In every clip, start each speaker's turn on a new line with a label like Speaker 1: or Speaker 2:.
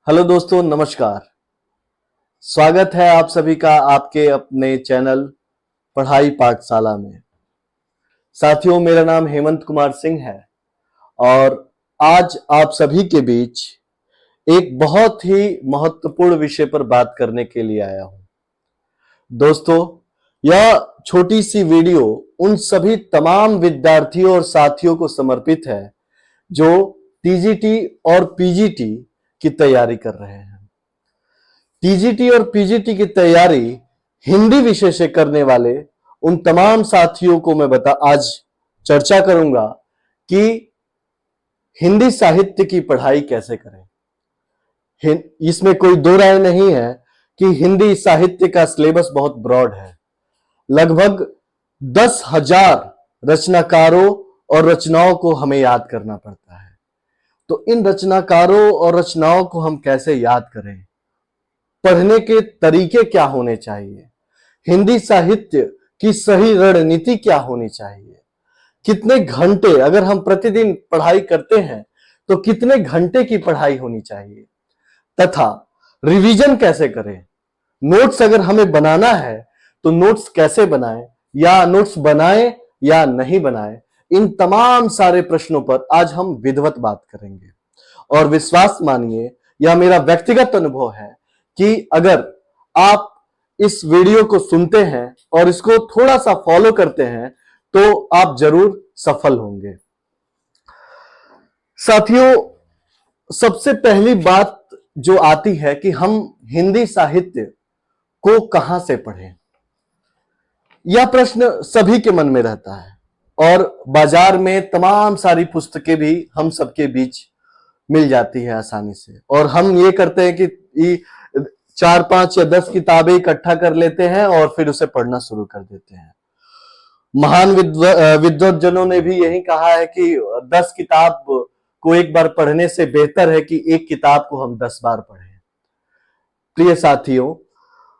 Speaker 1: Hello दोस्तों, नमस्कार। स्वागत है आप सभी का आपके अपने चैनल पढ़ाई पाठशाला में। साथियों, मेरा नाम हेमंत कुमार सिंह है और आज आप सभी के बीच एक बहुत ही महत्वपूर्ण विषय पर बात करने के लिए आया हूं। दोस्तों, यह छोटी सी वीडियो उन सभी तमाम विद्यार्थियों और साथियों को समर्पित है जो टीजीटी और पीजीटी की तैयारी कर रहे हैं। टीजीटी और पीजीटी की तैयारी हिंदी विषय से करने वाले उन तमाम साथियों को मैं आज चर्चा करूंगा कि हिंदी साहित्य की पढ़ाई कैसे करें। इसमें कोई दो राय नहीं है कि हिंदी साहित्य का सिलेबस बहुत ब्रॉड है। लगभग 10,000 रचनाकारों और रचनाओं को हमें याद करना पड़ता है। तो इन रचनाकारों और रचनाओं को हम कैसे याद करें, पढ़ने के तरीके क्या होने चाहिए, हिंदी साहित्य की सही रणनीति क्या होनी चाहिए, कितने घंटे, अगर हम प्रतिदिन पढ़ाई करते हैं तो कितने घंटे की पढ़ाई होनी चाहिए, तथा रिवीजन कैसे करें, नोट्स अगर हमें बनाना है तो नोट्स कैसे बनाएं या नोट्स बनाएं या नहीं बनाएं, इन तमाम सारे प्रश्नों पर आज हम विधिवत बात करेंगे। और विश्वास मानिए, यह मेरा व्यक्तिगत अनुभव है कि अगर आप इस वीडियो को सुनते हैं और इसको थोड़ा सा फॉलो करते हैं तो आप जरूर सफल होंगे। साथियों, सबसे पहली बात जो आती है कि हम हिंदी साहित्य को कहां से पढ़ें, यह प्रश्न सभी के मन में रहता है और बाजार में तमाम सारी पुस्तकें भी हम सबके बीच मिल जाती है आसानी से, और हम ये करते हैं कि 4, 5 या 10 किताबें इकट्ठा कर लेते हैं और फिर उसे पढ़ना शुरू कर देते हैं। महान विद्वज्जनों ने भी यही कहा है कि 10 किताब को एक बार पढ़ने से बेहतर है कि एक किताब को हम 10 बार पढ़ें। प्रिय साथियों,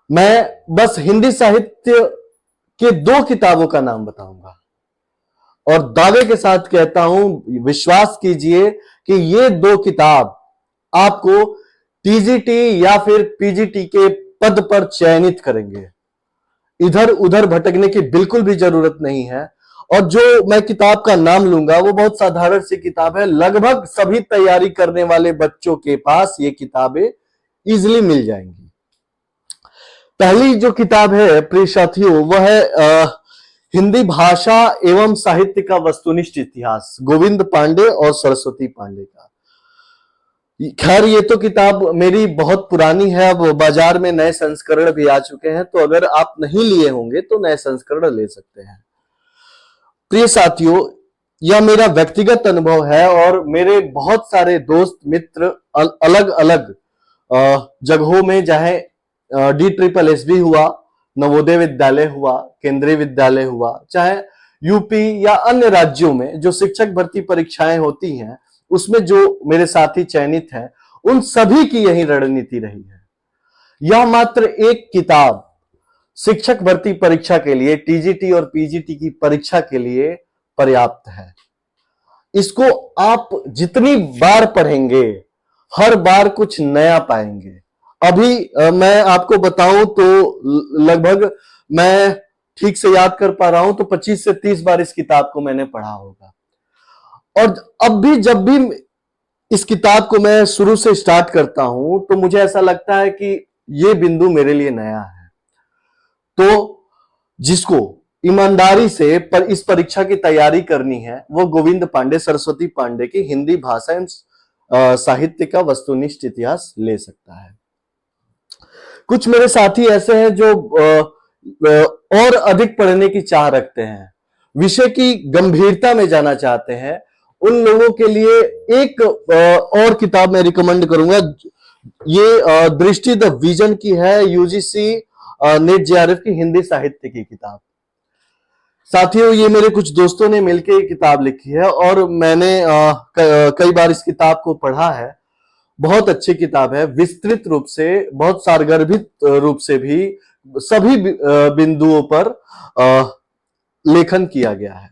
Speaker 1: मैं बस हिंदी साहित्य के 2 किताबों का नाम बताऊंगा और दावे के साथ कहता हूं, विश्वास कीजिए कि ये 2 किताब आपको टीजीटी या फिर पीजीटी के पद पर चयनित करेंगे। इधर उधर भटकने की बिल्कुल भी जरूरत नहीं है। और जो मैं किताब का नाम लूंगा वो बहुत साधारण सी किताब है, लगभग सभी तैयारी करने वाले बच्चों के पास ये किताबें इजिली मिल जाएंगी। पहली जो किताब है प्रिय साथियों, वह है हिंदी भाषा एवं साहित्य का वस्तुनिष्ठ इतिहास, गोविंद पांडे और सरस्वती पांडे का। खैर, ये तो किताब मेरी बहुत पुरानी है, अब बाजार में नए संस्करण भी आ चुके हैं, तो अगर आप नहीं लिए होंगे तो नए संस्करण ले सकते हैं। प्रिय साथियों, यह मेरा व्यक्तिगत अनुभव है और मेरे बहुत सारे दोस्त मित्र अलग अलग जगहों में, चाहे DSSB हुआ, नवोदय विद्यालय हुआ, केंद्रीय विद्यालय हुआ, चाहे यूपी या अन्य राज्यों में जो शिक्षक भर्ती परीक्षाएं होती हैं, उसमें जो मेरे साथी चयनित हैं, उन सभी की यही रणनीति रही है। यह मात्र एक किताब शिक्षक भर्ती परीक्षा के लिए, टीजीटी और पीजीटी की परीक्षा के लिए पर्याप्त है। इसको आप जितनी बार पढ़ेंगे, हर बार कुछ नया पाएंगे। अभी मैं आपको बताऊं तो लगभग, मैं ठीक से याद कर पा रहा हूं तो 25 से 30 बार इस किताब को मैंने पढ़ा होगा। और अब भी जब भी इस किताब को मैं शुरू से स्टार्ट करता हूं तो मुझे ऐसा लगता है कि ये बिंदु मेरे लिए नया है। तो जिसको ईमानदारी से इस परीक्षा की तैयारी करनी है, वो गोविंद पांडे, सरस्वती पांडे की हिंदी भाषा एवं साहित्य का वस्तुनिष्ठ इतिहास ले सकता है। कुछ मेरे साथी ऐसे हैं जो और अधिक पढ़ने की चाह रखते हैं, विषय की गंभीरता में जाना चाहते हैं। उन लोगों के लिए एक और किताब मैं रिकमेंड करूंगा। ये दृष्टि द विजन की है, यूजीसी नेट जेआरएफ की हिंदी साहित्य की किताब। साथियों, ये मेरे कुछ दोस्तों ने मिलकर ये किताब लिखी है और मैंने कई बार इस किताब को पढ़ा है। बहुत अच्छी किताब है, विस्तृत रूप से, बहुत सारगर्भित रूप से भी सभी बिंदुओं पर लेखन किया गया है।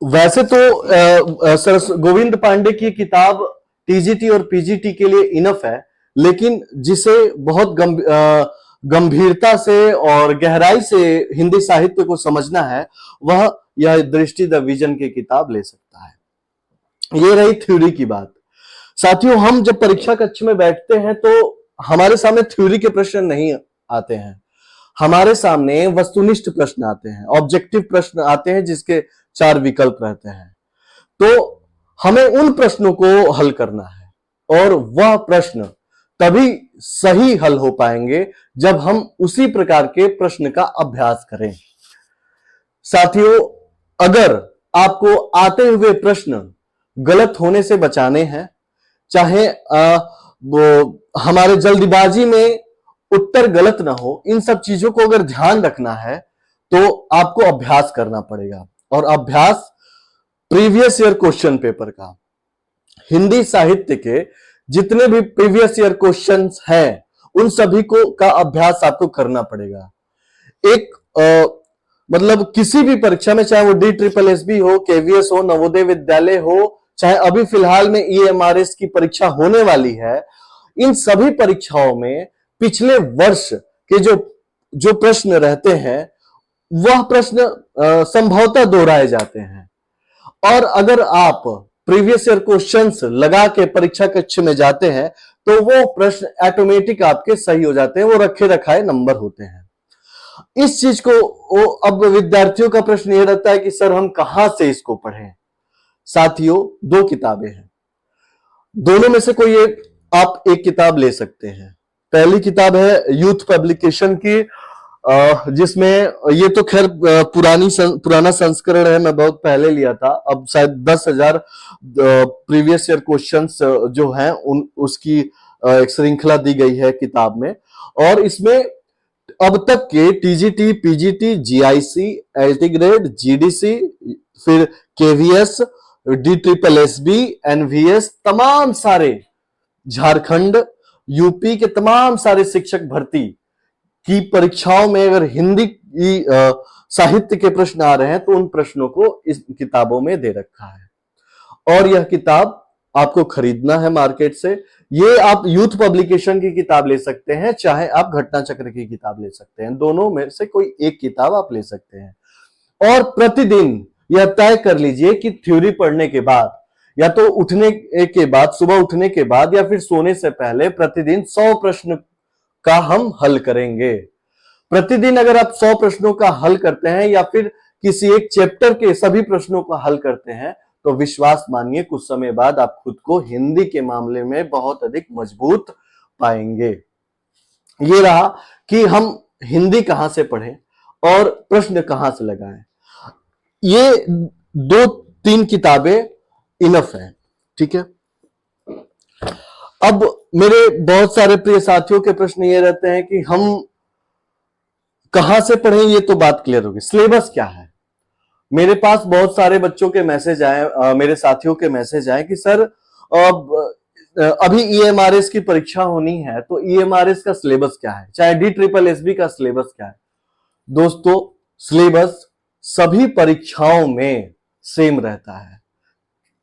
Speaker 1: वैसे तो गोविंद पांडे की किताब टीजीटी और पीजीटी के लिए इनफ है, लेकिन जिसे बहुत गंभीरता से और गहराई से हिंदी साहित्य को समझना है, वह यह दृष्टि द विजन की किताब ले सकता है। ये रही थ्योरी की बात। साथियों, हम जब परीक्षा कक्ष में बैठते हैं तो हमारे सामने थ्योरी के प्रश्न नहीं आते हैं, हमारे सामने वस्तुनिष्ठ प्रश्न आते हैं, ऑब्जेक्टिव प्रश्न आते हैं जिसके 4 विकल्प रहते हैं। तो हमें उन प्रश्नों को हल करना है और वह प्रश्न तभी सही हल हो पाएंगे जब हम उसी प्रकार के प्रश्न का अभ्यास करें। साथियों, अगर आपको आते हुए प्रश्न गलत होने से बचाने हैं, चाहे वो हमारे जल्दबाजी में उत्तर गलत ना हो, इन सब चीजों को अगर ध्यान रखना है तो आपको अभ्यास करना पड़ेगा। और अभ्यास प्रीवियस ईयर क्वेश्चन पेपर का, हिंदी साहित्य के जितने भी प्रीवियस ईयर क्वेश्चंस हैं उन सभी को का अभ्यास आपको करना पड़ेगा। एक मतलब किसी भी परीक्षा में, चाहे वो DSSB हो, KVS हो, नवोदय विद्यालय हो, चाहे अभी फिलहाल में EMRS की परीक्षा होने वाली है, इन सभी परीक्षाओं में पिछले वर्ष के जो प्रश्न रहते हैं वह प्रश्न संभवतः दोहराए जाते हैं। और अगर आप प्रीवियस ईयर क्वेश्चंस लगा के परीक्षा कक्ष में जाते हैं तो वो प्रश्न ऑटोमेटिक आपके सही हो जाते हैं, वो रखे रखाए नंबर होते हैं। इस चीज को अब विद्यार्थियों का प्रश्न ये रहता है कि सर हम कहां से इसको पढ़ें। साथियों, 2 किताबें हैं, दोनों में से कोई एक आप एक किताब ले सकते हैं। पहली किताब है यूथ पब्लिकेशन की, जिसमें ये तो खैर पुराना संस्करण है, मैं बहुत पहले लिया था, अब शायद 10,000 प्रीवियस ईयर क्वेश्चंस जो हैं उसकी एक श्रृंखला दी गई है किताब में। और इसमें अब तक के TGT, PGT, GIC, LT grade, GDC, फिर केवीएस, DSSB, एनवीएस, तमाम सारे झारखंड, यूपी के तमाम सारे शिक्षक भर्ती की परीक्षाओं में अगर हिंदी की साहित्य के प्रश्न आ रहे हैं तो उन प्रश्नों को इस किताबों में दे रखा है। और यह किताब आपको खरीदना है मार्केट से। ये आप यूथ पब्लिकेशन की किताब ले सकते हैं, चाहे आप घटना चक्र की किताब ले सकते हैं, दोनों में से कोई एक किताब आप ले सकते हैं। और प्रतिदिन यह तय कर लीजिए कि थ्योरी पढ़ने के बाद, या तो उठने के बाद, सुबह उठने के बाद, या फिर सोने से पहले प्रतिदिन 100 प्रश्न का हम हल करेंगे। प्रतिदिन अगर आप 100 प्रश्नों का हल करते हैं या फिर किसी एक चैप्टर के सभी प्रश्नों का हल करते हैं तो विश्वास मानिए कुछ समय बाद आप खुद को हिंदी के मामले में बहुत अधिक मजबूत पाएंगे। ये रहा कि हम हिंदी कहां से पढ़ें और प्रश्न कहां से लगाएं। ये 2-3 किताबें इनफ है, ठीक है। अब मेरे बहुत सारे प्रिय साथियों के प्रश्न ये रहते हैं कि हम कहां से पढ़ें, ये तो बात क्लियर होगी। सिलेबस क्या है? मेरे पास बहुत सारे बच्चों के मैसेज आए, मेरे साथियों के मैसेज आए कि सर अभी EMRS की परीक्षा होनी है तो EMRS का सिलेबस क्या है, चाहे DSSB का सिलेबस क्या है। दोस्तों, सिलेबस सभी परीक्षाओं में सेम रहता है।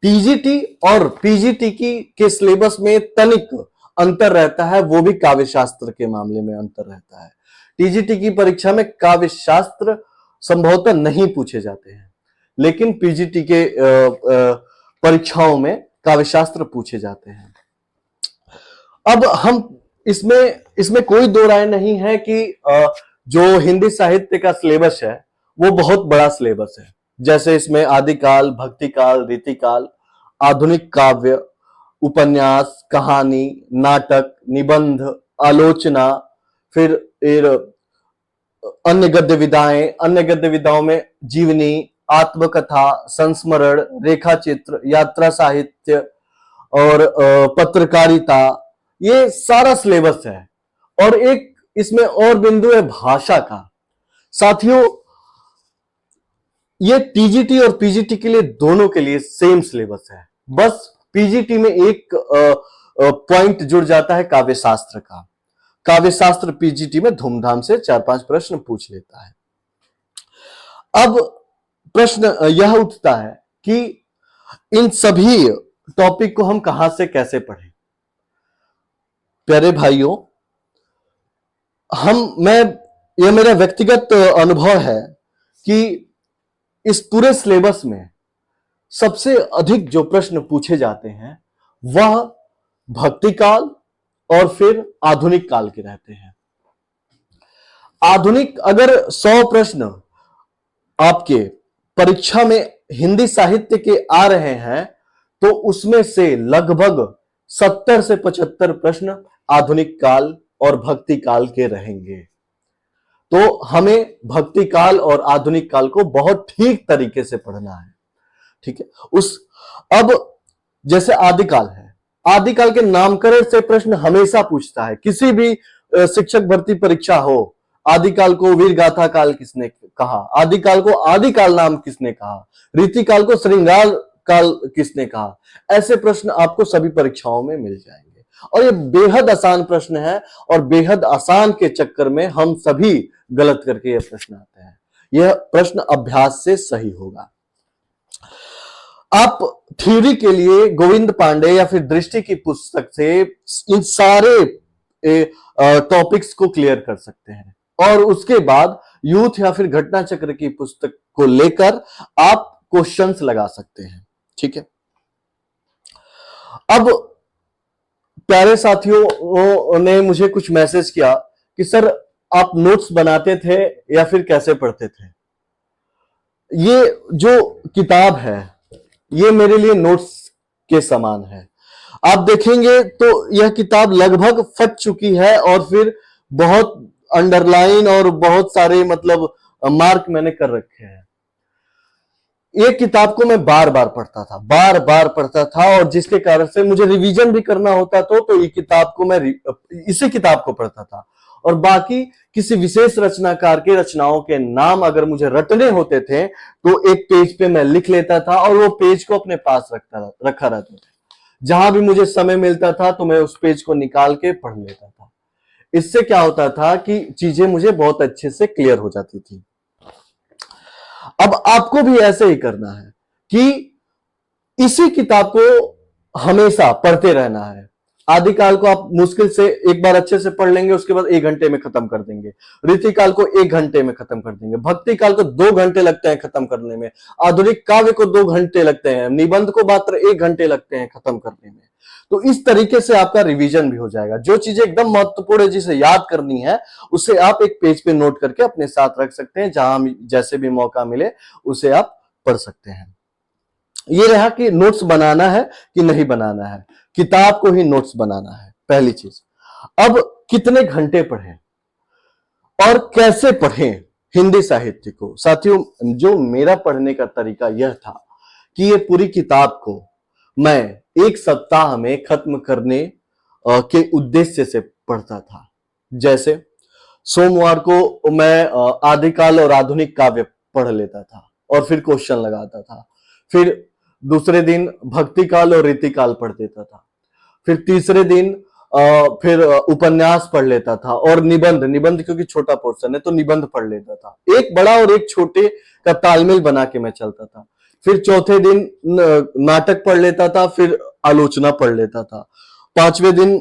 Speaker 1: टीजीटी और पीजीटी के सिलेबस में तनिक अंतर रहता है, वो भी काव्य शास्त्र के मामले में अंतर रहता है। टीजीटी की परीक्षा में काव्य शास्त्र संभवतः नहीं पूछे जाते हैं, लेकिन पीजीटी के परीक्षाओं में काव्य शास्त्र पूछे जाते हैं। अब हम इसमें कोई दो राय नहीं है कि जो हिंदी साहित्य का सिलेबस है वो बहुत बड़ा सिलेबस है। जैसे इसमें आदिकाल, भक्तिकाल, रीतिकाल, आधुनिक काव्य, उपन्यास, कहानी, नाटक, निबंध, आलोचना, फिर अन्य गद्य विधाएं, अन्य गद्य विधाओं में जीवनी, आत्मकथा, संस्मरण, रेखाचित्र, यात्रा साहित्य और पत्रकारिता, ये सारा सिलेबस है। और एक इसमें और बिंदु है भाषा का। साथियों, ये टीजीटी और पीजीटी के लिए, दोनों के लिए सेम सिलेबस है। बस पीजीटी में एक पॉइंट जुड़ जाता है काव्य शास्त्र का। काव्य शास्त्र पीजीटी में धूमधाम से 4-5 प्रश्न पूछ लेता है। अब प्रश्न यह उठता है कि इन सभी टॉपिक को हम कहां से कैसे पढ़ें। प्यारे भाइयों, यह मेरा व्यक्तिगत अनुभव है कि इस पूरे सिलेबस में सबसे अधिक जो प्रश्न पूछे जाते हैं वह भक्ति काल और फिर आधुनिक काल के रहते हैं। आधुनिक, अगर 100 प्रश्न आपके परीक्षा में हिंदी साहित्य के आ रहे हैं तो उसमें से लगभग 70 से 75 प्रश्न आधुनिक काल और भक्ति काल के रहेंगे। तो हमें भक्ति काल और आधुनिक काल को बहुत ठीक तरीके से पढ़ना है। ठीक है। अब जैसे आदिकाल है, आदिकाल के नामकरण से प्रश्न हमेशा पूछता है। किसी भी शिक्षक भर्ती परीक्षा हो, आदिकाल को वीरगाथा काल किसने कहा, आदिकाल को आदिकाल नाम किसने कहा, रीतिकाल को श्रृंगार काल किसने कहा, ऐसे प्रश्न आपको सभी परीक्षाओं में मिल जाएंगे। और ये बेहद आसान प्रश्न है और बेहद आसान के चक्कर में हम सभी गलत करके ये प्रश्न आते हैं। यह प्रश्न अभ्यास से सही होगा। आप थ्योरी के लिए गोविंद पांडे या फिर दृष्टि की पुस्तक से इन सारे टॉपिक्स को क्लियर कर सकते हैं और उसके बाद यूथ या फिर घटना चक्र की पुस्तक को लेकर आप क्वेश्चंस लगा सकते हैं। ठीक है। अब प्यारे साथियों ने मुझे कुछ मैसेज किया कि सर आप नोट्स बनाते थे या फिर कैसे पढ़ते थे। ये जो किताब है ये मेरे लिए नोट्स के समान है। आप देखेंगे तो यह किताब लगभग फट चुकी है और फिर बहुत अंडरलाइन और बहुत सारे मतलब मार्क मैंने कर रखे हैं। ये किताब को मैं बार बार पढ़ता था और जिसके कारण से मुझे रिवीजन भी करना होता तो ये किताब को मैं इसी किताब को पढ़ता था। और बाकी किसी विशेष रचनाकार के रचनाओं के नाम अगर मुझे रटने होते थे तो एक पेज पे मैं लिख लेता था और वो पेज को अपने पास रखा रहता था। जहां भी मुझे समय मिलता था तो मैं उस पेज को निकाल के पढ़ लेता था। इससे क्या होता था कि चीजें मुझे बहुत अच्छे से क्लियर हो जाती थी। अब आपको भी ऐसे ही करना है कि इसी किताब को हमेशा पढ़ते रहना है। आदिकाल को आप मुश्किल से एक बार अच्छे से पढ़ लेंगे, उसके बाद 1 घंटे में खत्म कर देंगे। रीतिकाल को 1 घंटे में खत्म कर देंगे। भक्ति काल को 2 घंटे लगते हैं खत्म करने में। आधुनिक काव्य को 2 घंटे लगते हैं। निबंध को मात्र 1 घंटे लगते हैं खत्म करने में। तो इस तरीके से आपका रिवीजन भी हो जाएगा। जो चीजें एकदम महत्वपूर्ण है, जिसे याद करनी है, उसे आप एक पेज पे नोट करके अपने साथ रख सकते हैं। जहां जैसे भी मौका मिले उसे आप पढ़ सकते हैं। ये रहा कि नोट्स बनाना है कि नहीं बनाना है। किताब को ही नोट्स बनाना है, पहली चीज। अब कितने घंटे पढ़ें और कैसे पढ़ें हिंदी साहित्य को। साथियों, जो मेरा पढ़ने का तरीका यह था कि ये पूरी किताब को मैं 1 सप्ताह में खत्म करने के उद्देश्य से पढ़ता था। जैसे सोमवार को मैं आदिकाल और आधुनिक काव्य पढ़ लेता था और फिर क्वेश्चन लगाता था। फिर दूसरे दिन भक्ति काल और रीतिकाल पढ़ देता था। फिर तीसरे दिन फिर उपन्यास पढ़ लेता था और निबंध क्योंकि छोटा पोर्शन है तो निबंध पढ़ लेता था। एक बड़ा और एक छोटे का तालमेल बना के मैं चलता था। फिर चौथे दिन नाटक पढ़ लेता था, फिर आलोचना पढ़ लेता था। 5वें दिन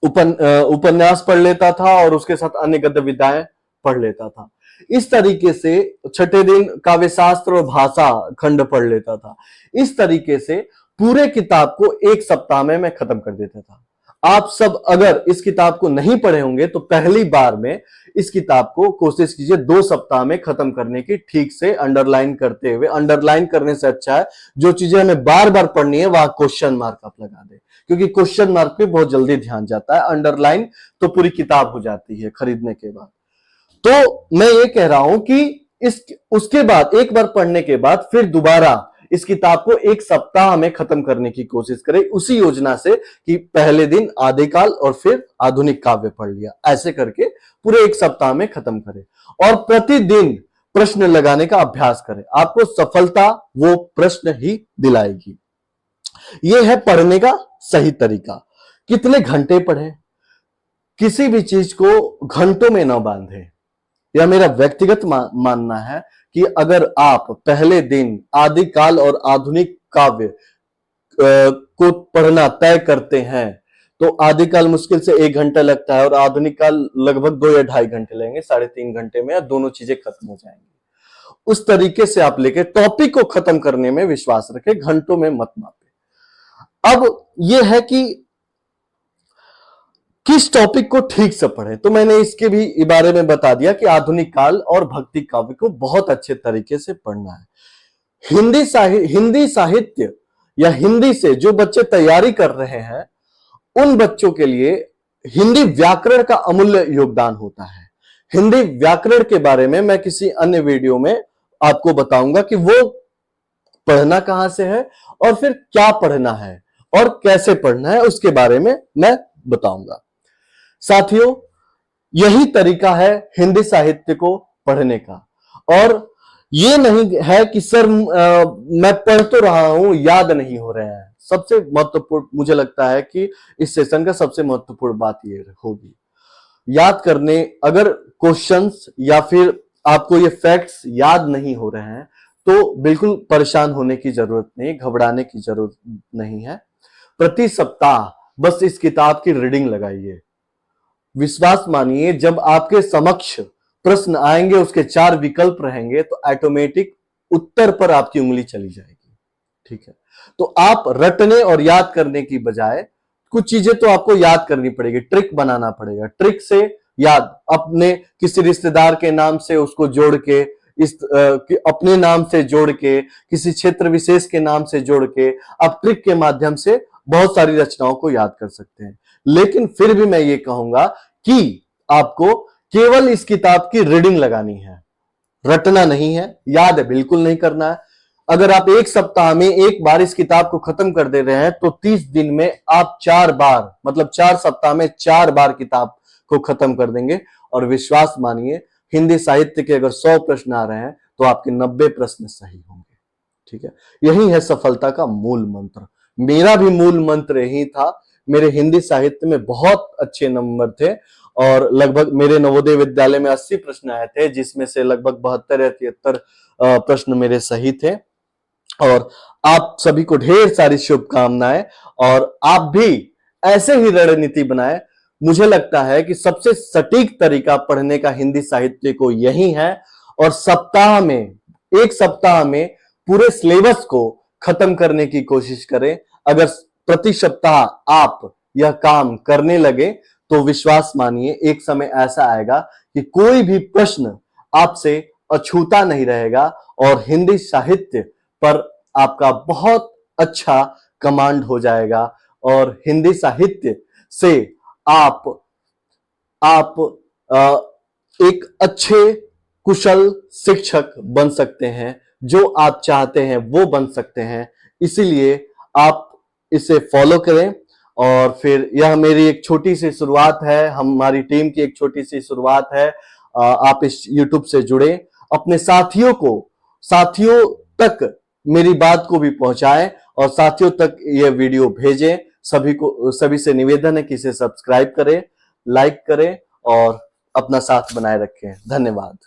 Speaker 1: उपन्यास पढ़ लेता था और उसके साथ अन्य गद्य विधाएं पढ़ लेता था। इस तरीके से 6ठे दिन काव्य शास्त्र और भाषा खंड पढ़ लेता था। इस तरीके से पूरे किताब को 1 सप्ताह में मैं खत्म कर देता था। आप सब अगर इस किताब को नहीं पढ़े होंगे तो पहली बार में इस किताब को कोशिश कीजिए 2 सप्ताह में खत्म करने की, ठीक से अंडरलाइन करते हुए। अंडरलाइन करने से अच्छा है जो चीजें हमें बार बार पढ़नी है वहां क्वेश्चन मार्क आप लगा दे, क्योंकि क्वेश्चन मार्क पे बहुत जल्दी ध्यान जाता है। अंडरलाइन तो पूरी किताब हो जाती है खरीदने के बाद। तो मैं ये कह रहा हूं कि उसके बाद एक बार पढ़ने के बाद फिर दोबारा इस किताब को 1 सप्ताह में खत्म करने की कोशिश करें, उसी योजना से कि पहले दिन आदिकाल और फिर आधुनिक काव्य पढ़ लिया। ऐसे करके पूरे 1 सप्ताह में खत्म करें और प्रतिदिन प्रश्न लगाने का अभ्यास करें। आपको सफलता वो प्रश्न ही दिलाएगी। यह है पढ़ने का सही तरीका। कितने घंटे पढ़ें, किसी भी चीज को घंटों में न बांधें। यह मेरा व्यक्तिगत मानना है कि अगर आप पहले दिन आदिकाल और आधुनिक काव्य को पढ़ना तय करते हैं तो आदिकाल मुश्किल से 1 घंटा लगता है और आधुनिक काल लगभग 2 या 2.5 घंटे लगेंगे, 3.5 घंटे में दोनों चीजें खत्म हो जाएंगी। उस तरीके से आप लेके टॉपिक को खत्म करने में विश्वास रखें, घंटों में मत मापे। अब यह है कि किस टॉपिक को ठीक से पढ़ें, तो मैंने इसके भी बारे में बता दिया कि आधुनिक काल और भक्ति काव्य को बहुत अच्छे तरीके से पढ़ना है। हिंदी साहित्य या हिंदी से जो बच्चे तैयारी कर रहे हैं उन बच्चों के लिए हिंदी व्याकरण का अमूल्य योगदान होता है। हिंदी व्याकरण के बारे में मैं किसी अन्य वीडियो में आपको बताऊंगा कि वो पढ़ना कहां से है और फिर क्या पढ़ना है और कैसे पढ़ना है, उसके बारे में मैं बताऊंगा। साथियों, यही तरीका है हिंदी साहित्य को पढ़ने का। और ये नहीं है कि सर मैं पढ़ तो रहा हूं, याद नहीं हो रहे हैं। सबसे महत्वपूर्ण मुझे लगता है कि इस सेशन का सबसे महत्वपूर्ण बात ये होगी, याद करने, अगर क्वेश्चंस या फिर आपको ये फैक्ट्स याद नहीं हो रहे हैं तो बिल्कुल परेशान होने की जरूरत नहीं, घबराने की जरूरत नहीं है। प्रति सप्ताह बस इस किताब की रीडिंग लगाइए। विश्वास मानिए, जब आपके समक्ष प्रश्न आएंगे, उसके 4 विकल्प रहेंगे तो ऑटोमेटिक उत्तर पर आपकी उंगली चली जाएगी। ठीक है, तो आप रटने और याद करने की बजाय कुछ चीजें तो आपको याद करनी पड़ेगी, ट्रिक बनाना पड़ेगा। ट्रिक से याद, अपने किसी रिश्तेदार के नाम से उसको जोड़ के, अपने नाम से जोड़ के, किसी क्षेत्र विशेष के नाम से जोड़ के आप ट्रिक के माध्यम से बहुत सारी रचनाओं को याद कर सकते हैं। लेकिन फिर भी मैं ये कहूंगा कि आपको केवल इस किताब की रीडिंग लगानी है, रटना नहीं है, याद बिल्कुल नहीं करना है। अगर आप एक सप्ताह में एक बार इस किताब को खत्म कर दे रहे हैं तो 30 दिन में आप 4 बार, मतलब 4 सप्ताह में 4 बार किताब को खत्म कर देंगे। और विश्वास मानिए, हिंदी साहित्य के अगर 100 प्रश्न आ रहे हैं तो आपके 90 प्रश्न सही होंगे। ठीक है, यही है सफलता का मूल मंत्र। मेरा भी मूल मंत्र यही था। मेरे हिंदी साहित्य में बहुत अच्छे नंबर थे और लगभग मेरे नवोदय विद्यालय में 80 प्रश्न आए थे, जिसमें से लगभग 72 या 73 प्रश्न मेरे सही थे। और आप सभी को ढेर सारी शुभकामनाएं और आप भी ऐसे ही रणनीति बनाएं। मुझे लगता है कि सबसे सटीक तरीका पढ़ने का हिंदी साहित्य को यही है। और एक सप्ताह में पूरे सिलेबस को खत्म करने की कोशिश करें। अगर प्रति सप्ताह आप यह काम करने लगे तो विश्वास मानिए, एक समय ऐसा आएगा कि कोई भी प्रश्न आपसे अछूता नहीं रहेगा और हिंदी साहित्य पर आपका बहुत अच्छा कमांड हो जाएगा और हिंदी साहित्य से आप एक अच्छे कुशल शिक्षक बन सकते हैं। जो आप चाहते हैं वो बन सकते हैं। इसीलिए आप इसे फॉलो करें। और फिर यह मेरी एक छोटी सी शुरुआत है, हमारी टीम की एक छोटी सी शुरुआत है। आप इस YouTube से जुड़े, अपने साथियों तक मेरी बात को भी पहुंचाएं और साथियों तक यह वीडियो भेजें। सभी से निवेदन है कि इसे सब्सक्राइब करें, लाइक करें और अपना साथ बनाए रखें। धन्यवाद।